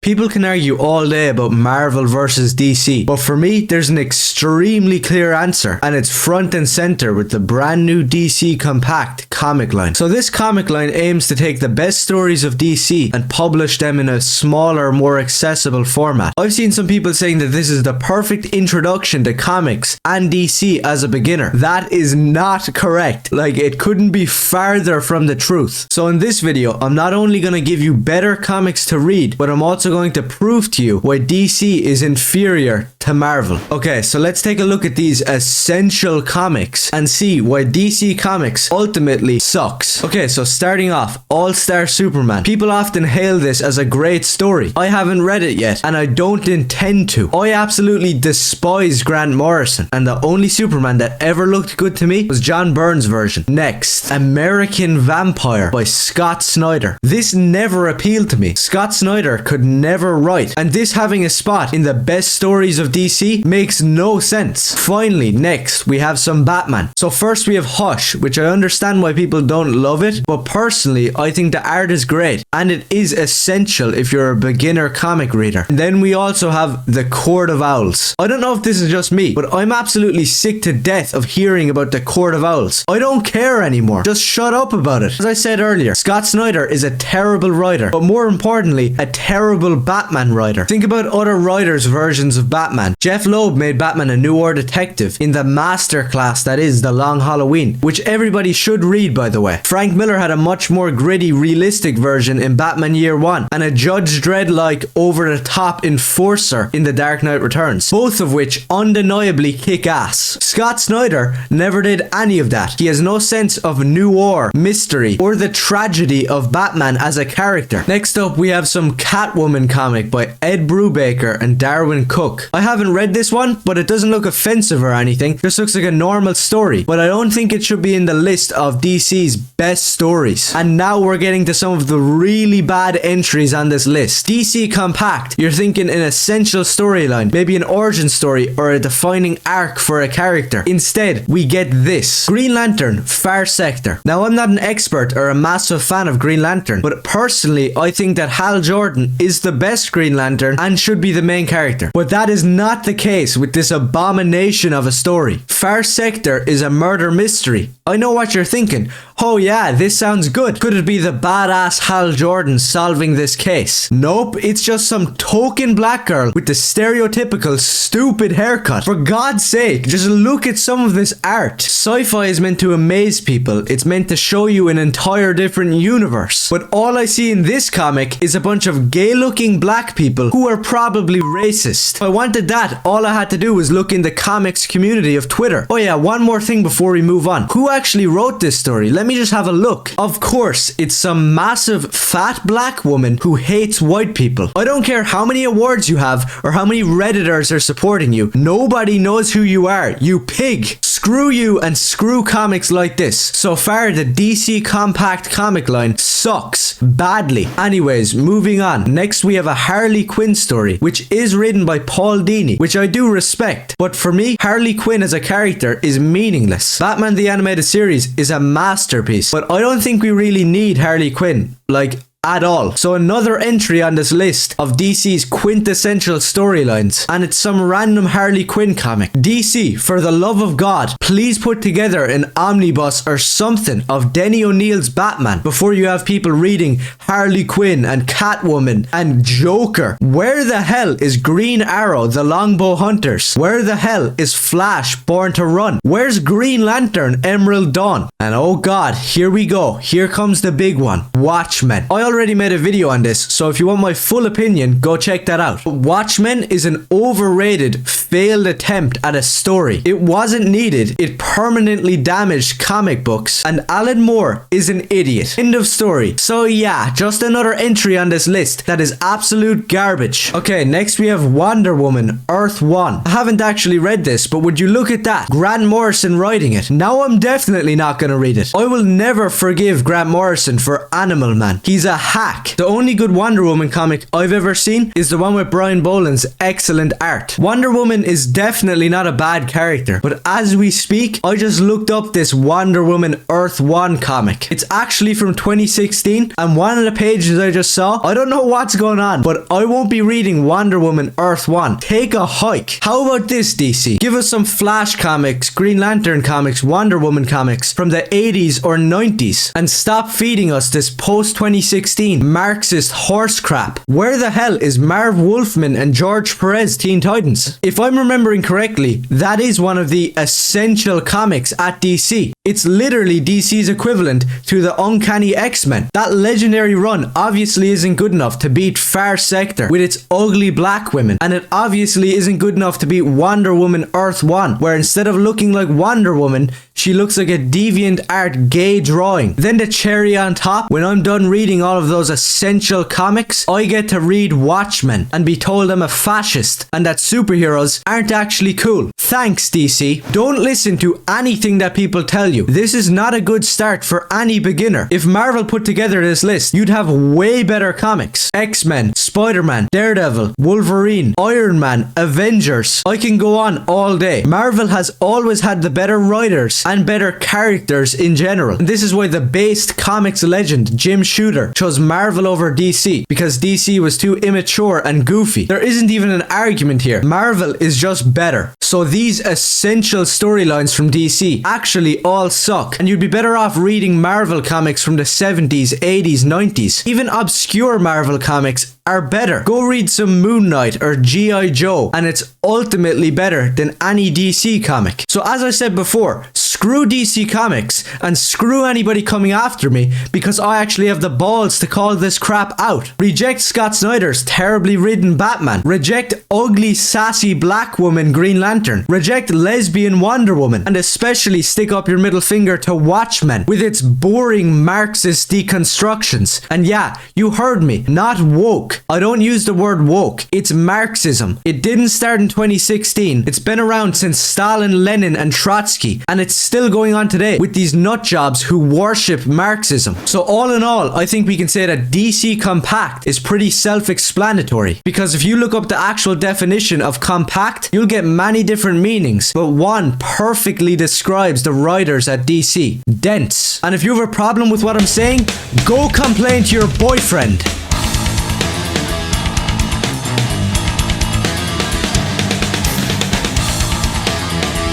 People can argue all day about Marvel versus DC, but for me, there's an extremely clear answer, and it's front and center with the brand new DC Compact comic line. So this comic line aims to take the best stories of DC and publish them in a smaller, more accessible format. I've seen some people saying that this is the perfect introduction to comics and DC as a beginner. That is not correct. Like, it couldn't be farther from the truth. So in this video, I'm not only going to give you better comics to read, but I'm also going to prove to you why DC is inferior to Marvel. Okay, so let's take a look at these essential comics and see why DC Comics ultimately sucks. Okay, so starting off, All-Star Superman. People often hail this as a great story. I haven't read it yet, and I don't intend to. I absolutely despise Grant Morrison, and the only Superman that ever looked good to me was John Byrne's version. Next, American Vampire by Scott Snyder. This never appealed to me. Scott Snyder could never write, and this having a spot in the best stories of DC makes no sense. Finally, next, we have some Batman. So first we have Hush, which I understand why people don't love it, but personally, I think the art is great, and it is essential if you're a beginner comic reader. And then we also have The Court of Owls. I don't know if this is just me, but I'm absolutely sick to death of hearing about The Court of Owls. I don't care anymore. Just shut up about it. As I said earlier, Scott Snyder is a terrible writer, but more importantly, a terrible Batman writer. Think about other writers' versions of Batman. Jeff Loeb made Batman a noir detective in the masterclass that is The Long Halloween, which everybody should read, by the way. Frank Miller had a much more gritty, realistic version in Batman Year One, and a Judge Dredd-like, over-the-top enforcer in The Dark Knight Returns, both of which undeniably kick ass. Scott Snyder never did any of that. He has no sense of noir, mystery, or the tragedy of Batman as a character. Next up, we have some Catwoman comic by Ed Brubaker and Darwin Cook. I haven't read this one, but it doesn't look offensive or anything. Just looks like a normal story, but I don't think it should be in the list of DC's best stories. And now we're getting to some of the really bad entries on this list. DC Compact. You're thinking an essential storyline, maybe an origin story or a defining arc for a character. Instead, we get this. Green Lantern, Far Sector. Now, I'm not an expert or a massive fan of Green Lantern, but personally, I think that Hal Jordan is the best Green Lantern and should be the main character. But that is not the case with this abomination of a story. Far Sector is a murder mystery. I know what you're thinking. Oh yeah, this sounds good. Could it be the badass Hal Jordan solving this case? Nope, it's just some token black girl with the stereotypical stupid haircut. For God's sake, just look at some of this art. Sci-fi is meant to amaze people. It's meant to show you an entire different universe. But all I see in this comic is a bunch of gay-looking black people who are probably racist. If I wanted that, all I had to do was look in the comics community of Twitter. Oh yeah, one more thing before we move on. Who actually wrote this story? Let me just have a look. Of course, it's some massive fat black woman who hates white people. I don't care how many awards you have or how many Redditors are supporting you. Nobody knows who you are, you pig. Screw you and screw comics like this. So far, the DC Compact comic line sucks badly. Anyways, moving on. Next, we have a Harley Quinn story, which is written by Paul Dini, which I do respect. But for me, Harley Quinn as a character is meaningless. Batman the Animated Series is a masterpiece, but I don't think we really need Harley Quinn. Like, at all. So another entry on this list of DC's quintessential storylines, and it's some random Harley Quinn comic. DC, for the love of God, please put together an omnibus or something of Denny O'Neil's Batman before you have people reading Harley Quinn and Catwoman and Joker. Where the hell is Green Arrow, the Longbow Hunters? Where the hell is Flash, Born to Run? Where's Green Lantern, Emerald Dawn? And oh God, here we go. Here comes the big one. Watchmen. I already made a video on this, so if you want my full opinion, go check that out. Watchmen is an overrated, failed attempt at a story. It wasn't needed, it permanently damaged comic books, and Alan Moore is an idiot. End of story. So yeah, just another entry on this list that is absolute garbage. Okay, next we have Wonder Woman, Earth 1. I haven't actually read this, but would you look at that? Grant Morrison writing it. Now I'm definitely not gonna read it. I will never forgive Grant Morrison for Animal Man. He's a hack. The only good Wonder Woman comic I've ever seen is the one with Brian Boland's excellent art. Wonder Woman Woman is definitely not a bad character, but as we speak, I just looked up this Wonder Woman Earth 1 comic. It's actually from 2016, and one of the pages I just saw, I don't know what's going on, but I won't be reading Wonder Woman Earth 1. Take a hike. How about this, DC? Give us some Flash comics, Green Lantern comics, Wonder Woman comics from the 80s or 90s, and stop feeding us this post-2016 Marxist horse crap. Where the hell is Marv Wolfman and George Perez Teen Titans? If I'm remembering correctly, that is one of the essential comics at DC. It's literally DC's equivalent to the Uncanny X-Men. That legendary run obviously isn't good enough to beat Far Sector with its ugly black women, and it obviously isn't good enough to beat Wonder Woman Earth 1, where instead of looking like Wonder Woman, she looks like a deviant art gay drawing. Then the cherry on top, when I'm done reading all of those essential comics, I get to read Watchmen and be told I'm a fascist and that superheroes aren't actually cool. Thanks, DC. Don't listen to anything that people tell you. This is not a good start for any beginner. If Marvel put together this list, you'd have way better comics. X-Men, Spider-Man, Daredevil, Wolverine, Iron Man, Avengers. I can go on all day. Marvel has always had the better writers and better characters in general. And this is why the based comics legend Jim Shooter chose Marvel over DC, because DC was too immature and goofy. There isn't even an argument here. Marvel is just better. So these essential storylines from DC actually all suck, and you'd be better off reading Marvel comics from the 70s, 80s, 90s. Even obscure Marvel comics are better. Go read some Moon Knight or G.I. Joe, and it's ultimately better than any DC comic. So as I said before, screw DC Comics and screw anybody coming after me, because I actually have the balls to call this crap out. Reject Scott Snyder's terribly written Batman. Reject ugly, sassy black woman Green Lantern. Reject lesbian Wonder Woman. And especially stick up your middle finger to Watchmen with its boring Marxist deconstructions. And yeah, you heard me, not woke. I don't use the word woke. It's Marxism. It didn't start in 2016. It's been around since Stalin, Lenin, and Trotsky, and it's still going on today with these nutjobs who worship Marxism. So all in all, I think we can say that DC Compact is pretty self-explanatory, because if you look up the actual definition of compact, you'll get many different meanings, but one perfectly describes the writers at DC: dense. And if you have a problem with what I'm saying, go complain to your boyfriend.